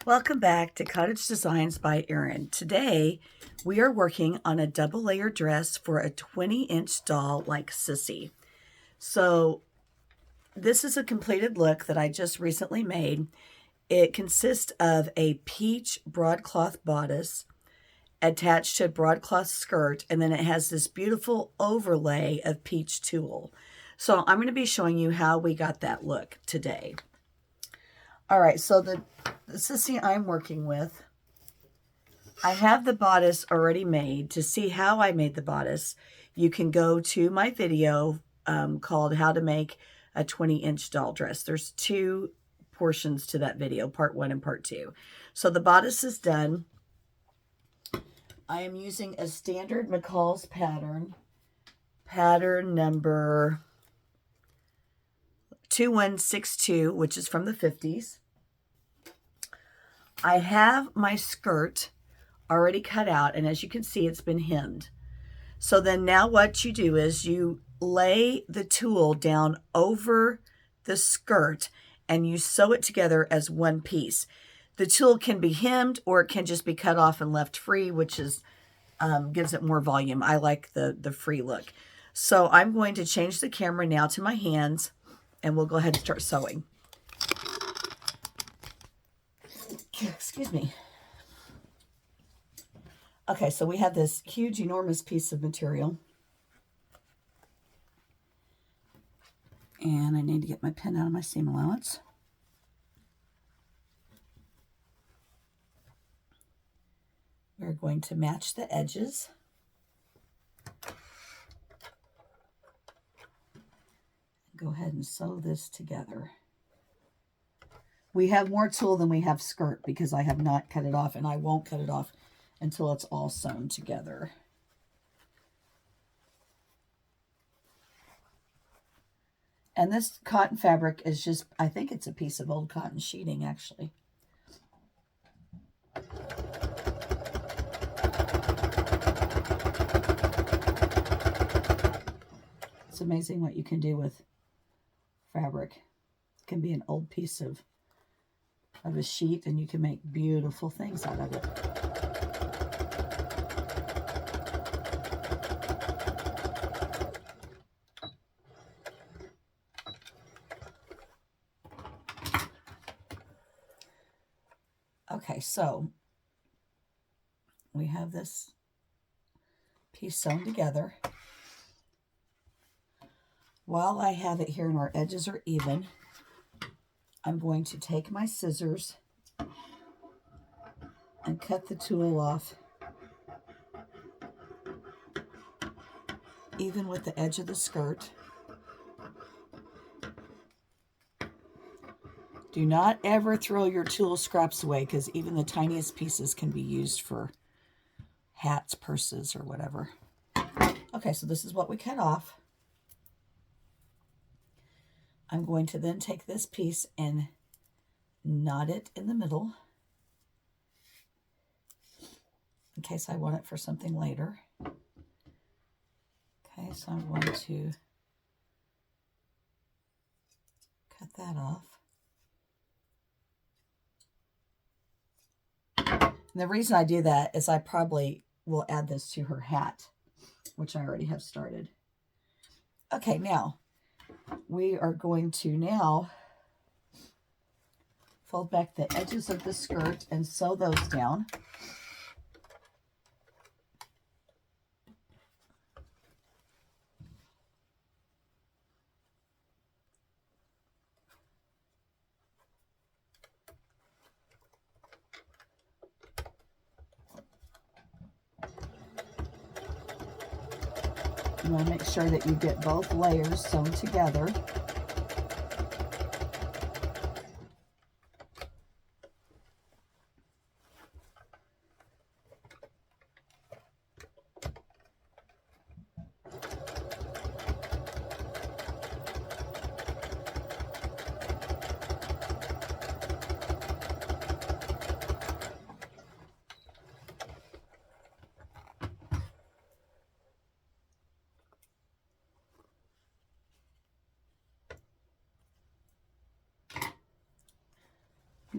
Welcome back to Cottage Designs by Erin. Today we are working on a double layer dress for a 20-inch doll like Cissy. So this is a completed look that I just recently made. It consists of a peach broadcloth bodice attached to a broadcloth skirt, and then it has this beautiful overlay of peach tulle. So I'm going to be showing you how we got that look today. All right, so the Cissy I'm working with, I have the bodice already made. To see how I made the bodice, you can go to my video called How to Make a 20-Inch Doll Dress. There's two portions to that video, part 1 and part 2. So the bodice is done. I am using a standard McCalls pattern number 2162, which is from the 50s. I have my skirt already cut out, and as you can see, it's been hemmed. So then now what you do is you lay the tulle down over the skirt and you sew it together as one piece. The tulle can be hemmed or it can just be cut off and left free, which is gives it more volume. I like the free look. So I'm going to change the camera now to my hands, and we'll go ahead and start sewing. Excuse me. Okay, so we have this huge, enormous piece of material. And I need to get my pen out of my seam allowance. We're going to match the edges. Go ahead and sew this together. We have more tulle than we have skirt because I have not cut it off, and I won't cut it off until it's all sewn together. And this cotton fabric is just, I think it's a piece of old cotton sheeting, actually. It's amazing what you can do with fabric. It can be an old piece of a sheet, and you can make beautiful things out of it. Okay, so we have this piece sewn together. While I have it here and our edges are even, I'm going to take my scissors and cut the tulle off even with the edge of the skirt. Do not ever throw your tulle scraps away, because even the tiniest pieces can be used for hats, purses, or whatever. Okay, so this is what we cut off. I'm going to then take this piece and knot it in the middle in case I want it for something later. Okay, so I'm going to cut that off. And the reason I do that is I probably will add this to her hat, which I already have started. Okay, now we are going to now fold back the edges of the skirt and sew those down. You want to make sure that you get both layers sewn together.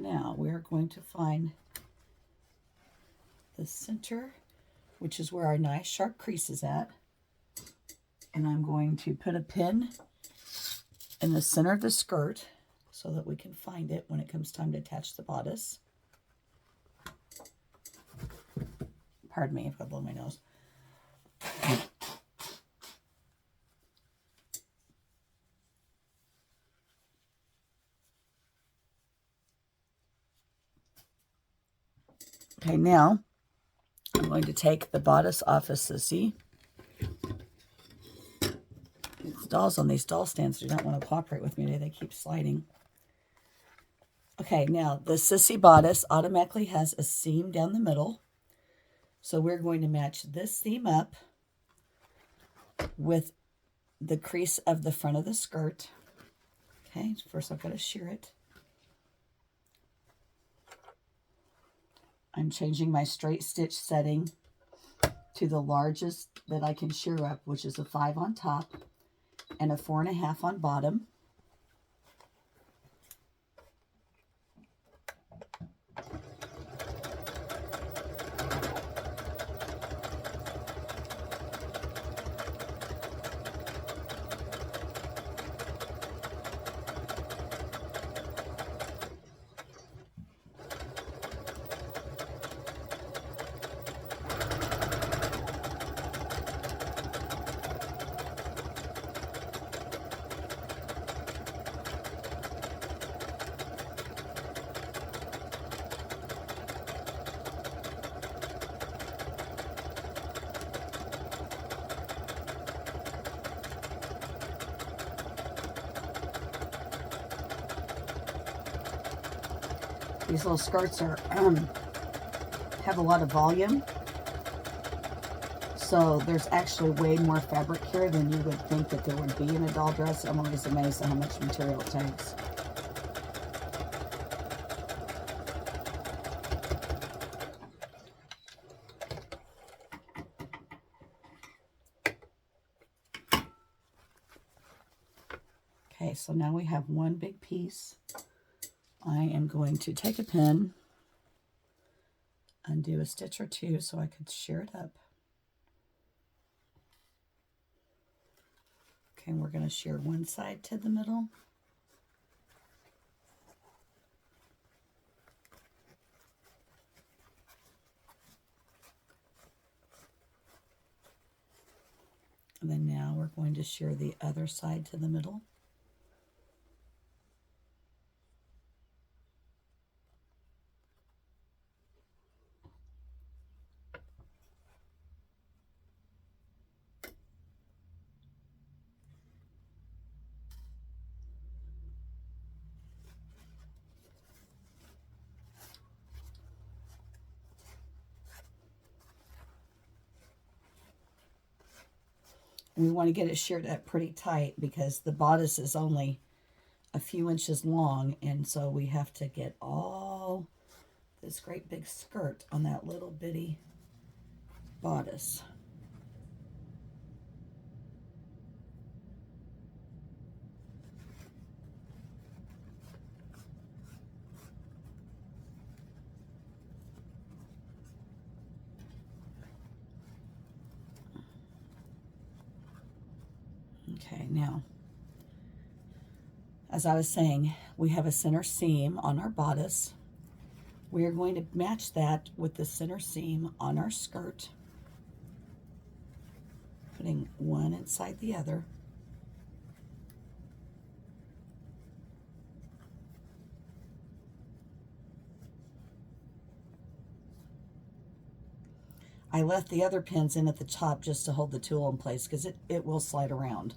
now we're going to find the center, which is where our nice sharp crease is at. And I'm going to put a pin in the center of the skirt so that we can find it when it comes time to attach the bodice. Pardon me if I blow my nose. Okay, now I'm going to take the bodice off of Cissy. These dolls on these doll stands do not want to cooperate with me today. They keep sliding. Okay, now the Cissy bodice automatically has a seam down the middle. So we're going to match this seam up with the crease of the front of the skirt. Okay, first I've got to shear it. I'm changing my straight stitch setting to the largest that I can shear up, which is a 5 on top and a 4.5 on bottom. These little skirts are have a lot of volume, so there's actually way more fabric here than you would think that there would be in a doll dress. I'm always amazed at how much material it takes. Okay, so now we have one big piece. I am going to take a pin, undo a stitch or two so I could shear it up. Okay, we're going to shear one side to the middle. And then now we're going to shear the other side to the middle. We want to get it sheared up pretty tight because the bodice is only a few inches long, and so we have to get all this great big skirt on that little bitty bodice. Okay, now, as I was saying, we have a center seam on our bodice. We are going to match that with the center seam on our skirt, putting one inside the other. I left the other pins in at the top just to hold the tool in place because it will slide around.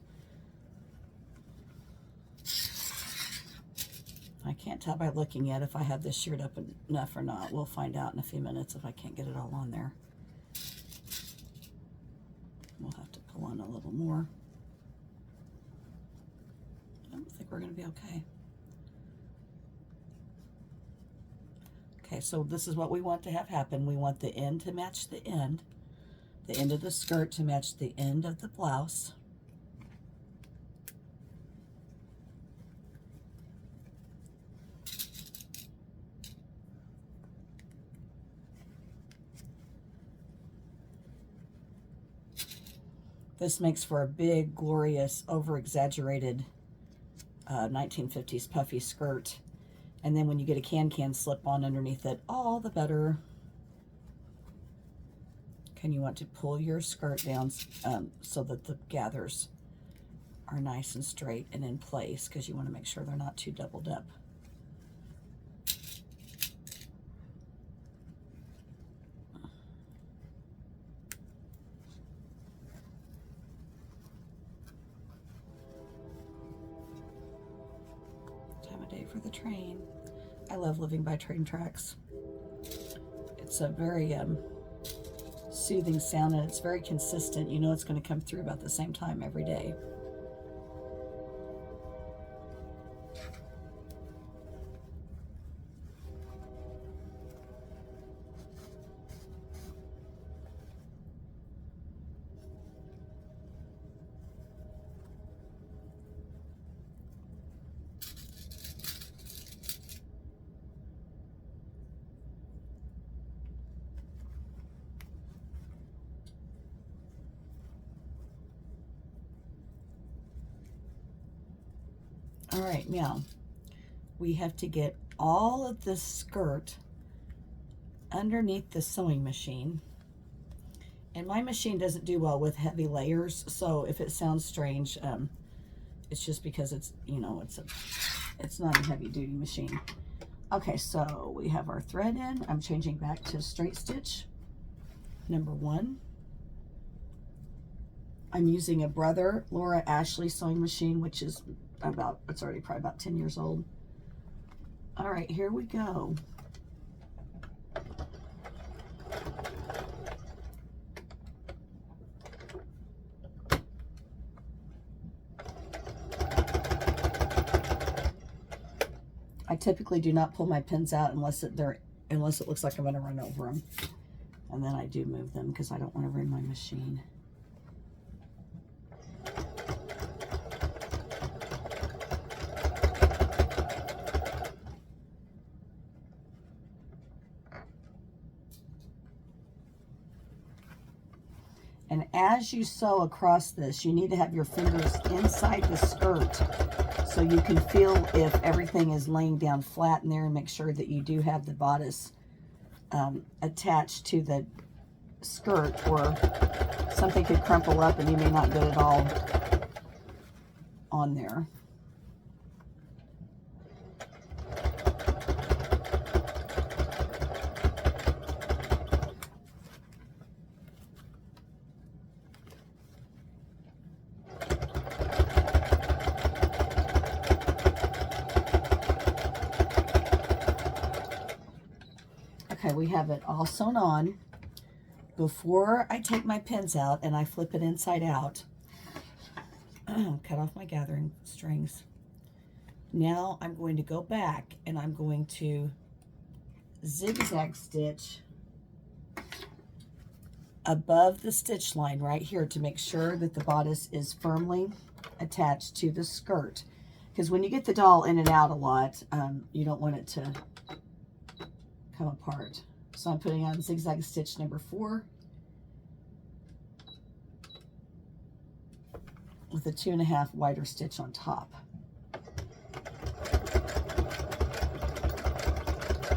I can't tell by looking at if I have this sheared up enough or not. We'll find out in a few minutes if I can't get it all on there. We'll have to pull on a little more. I don't think we're going to be okay. Okay, so this is what we want to have happen. We want the end to match the end of the skirt to match the end of the blouse. This makes for a big, glorious, over-exaggerated 1950s puffy skirt. And then when you get a can-can slip-on underneath it, all the better. And you want to pull your skirt down so that the gathers are nice and straight and in place, because you want to make sure they're not too doubled up. Time of day for the train. I love living by train tracks. It's a very soothing sound, and it's very consistent. You know it's going to come through about the same time every day. All right, now we have to get all of this skirt underneath the sewing machine. And my machine doesn't do well with heavy layers, so if it sounds strange, it's just because it's, you know, it's not a heavy duty machine. Okay, so we have our thread in. I'm changing back to straight stitch number 1. I'm using a Brother Laura Ashley sewing machine, which is it's already probably about 10 years old. All right, here we go. I typically do not pull my pins out unless it looks like I'm going to run over them. And then I do move them because I don't want to ruin my machine. And as you sew across this, you need to have your fingers inside the skirt so you can feel if everything is laying down flat in there, and make sure that you do have the bodice attached to the skirt, or something could crumple up and you may not get it all on there. Okay, we have it all sewn on. Before I take my pins out and I flip it inside out, cut off my gathering strings. Now I'm going to go back and I'm going to zigzag stitch above the stitch line right here to make sure that the bodice is firmly attached to the skirt. Because when you get the doll in and out a lot, you don't want it to come apart. So I'm putting on zigzag stitch number 4 with a 2.5 wider stitch on top.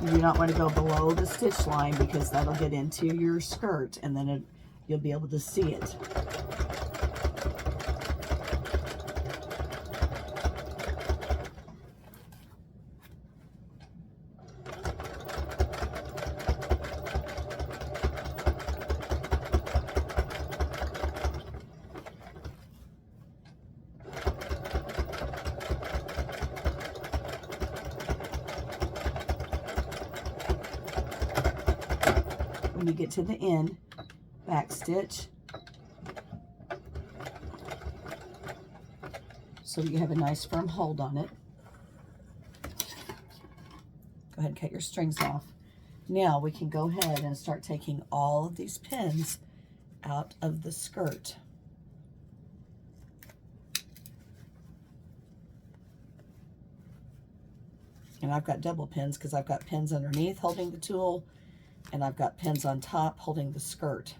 You do not want to go below the stitch line because that'll get into your skirt, and then you'll be able to see it. When you get to the end, back stitch so that you have a nice firm hold on it. Go ahead and cut your strings off. Now we can go ahead and start taking all of these pins out of the skirt. And I've got double pins because I've got pins underneath holding the tool, and I've got pins on top holding the skirt.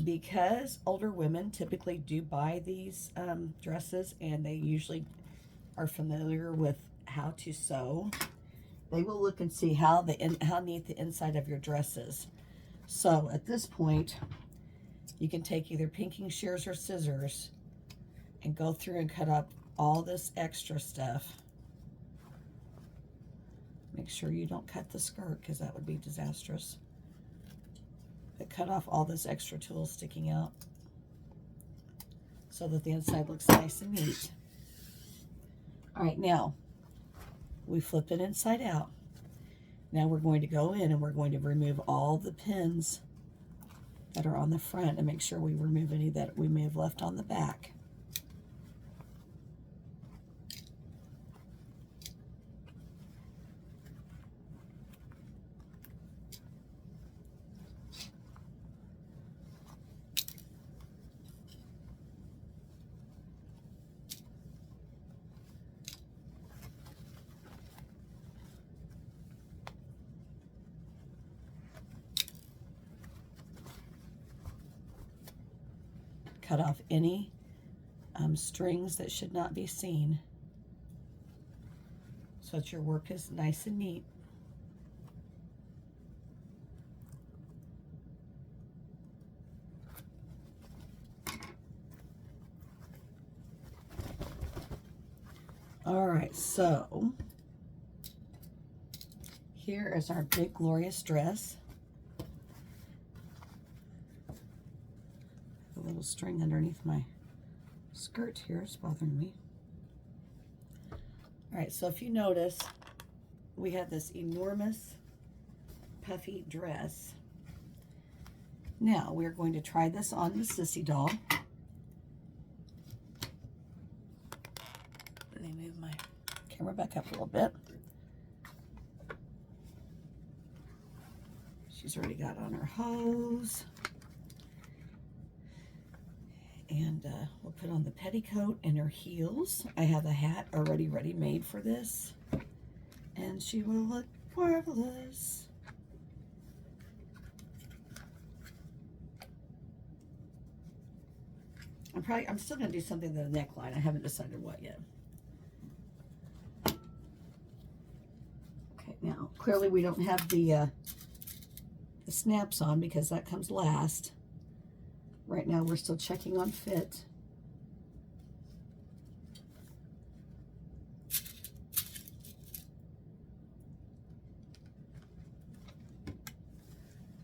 because older women typically do buy these dresses, and they usually are familiar with how to sew, they will look and see how neat the inside of your dress is. So at this point, you can take either pinking shears or scissors and go through and cut up all this extra stuff. Make sure you don't cut the skirt, because that would be disastrous. But cut off all this extra tulle sticking out so that the inside looks nice and neat. All right, now we flip it inside out. Now we're going to go in and we're going to remove all the pins that are on the front and make sure we remove any that we may have left on the back. Cut off any strings that should not be seen so that your work is nice and neat. All right, so here is our big glorious dress. A little string underneath my skirt here is bothering me. All right, so if you notice, we have this enormous puffy dress. Now we're going to try this on the Cissy doll. Let me move my camera back up a little bit. She's already got on her hose. And we'll put on the petticoat and her heels. I have a hat already ready-made for this. And she will look marvelous. I'm still going to do something to the neckline. I haven't decided what yet. Okay, now, clearly we don't have the snaps on because that comes last. Right now we're still checking on fit.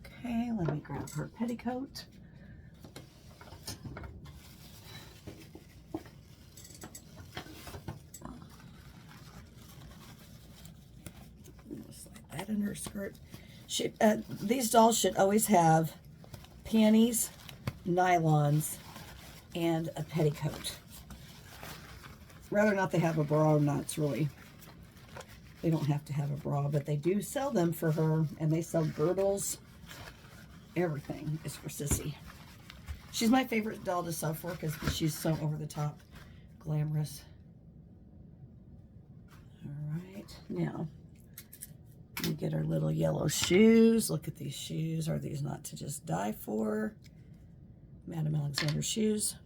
Okay, let me grab her petticoat. Slide that in her skirt. These dolls should always have panties, nylons, and a petticoat. Rather not they have a bra or not, it's really, they don't have to have a bra, but they do sell them for her, and they sell girdles. Everything is for Cissy. She's my favorite doll to sew for because she's so over the top glamorous. All right, now we get our little yellow shoes. Look at these shoes. Are these not to just die for? Madame Alexander shoes.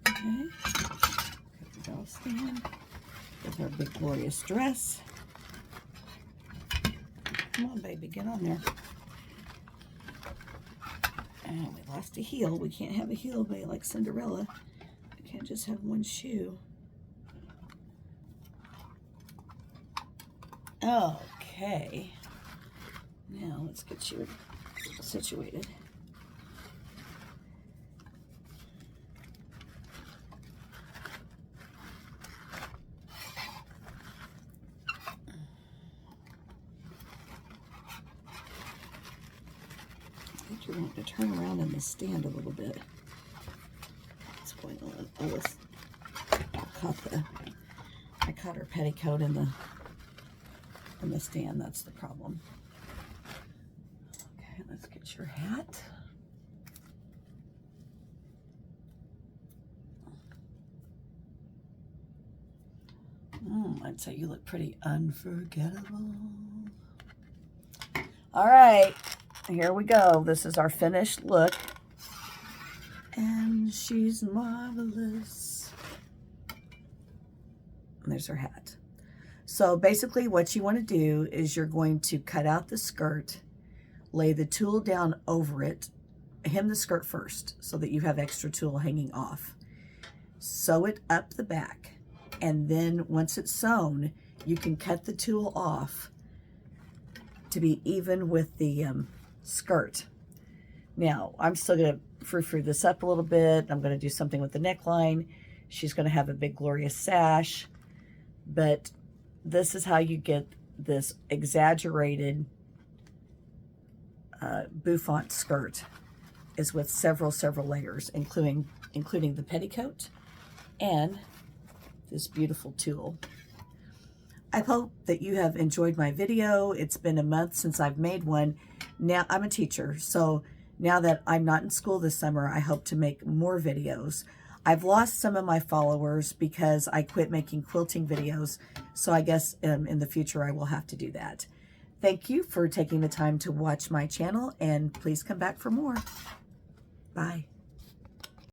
Okay, got the doll stand with our big glorious dress. Come on, baby, get on there. And we lost a heel. We can't have a heel bay like Cinderella. We can't just have one shoe. Okay. Now let's get you situated. You're going to turn around in the stand a little bit. What's going on? Oh, I caught her petticoat in the stand. That's the problem. Okay, let's get her hat. I'd say you look pretty unforgettable. All right, here we go. This is our finished look. And she's marvelous. And there's her hat. So basically what you want to do is you're going to cut out the skirt, lay the tulle down over it, hem the skirt first so that you have extra tulle hanging off. Sew it up the back. And then once it's sewn, you can cut the tulle off to be even with the skirt. Now, I'm still going to frou-frou this up a little bit. I'm going to do something with the neckline. She's going to have a big glorious sash. But this is how you get this exaggerated bouffant skirt, is with several layers, including the petticoat and this beautiful tulle. I hope that you have enjoyed my video. It's been a month since I've made one. Now, I'm a teacher, so now that I'm not in school this summer, I hope to make more videos. I've lost some of my followers because I quit making quilting videos, so I guess in the future I will have to do that. Thank you for taking the time to watch my channel, and please come back for more. Bye.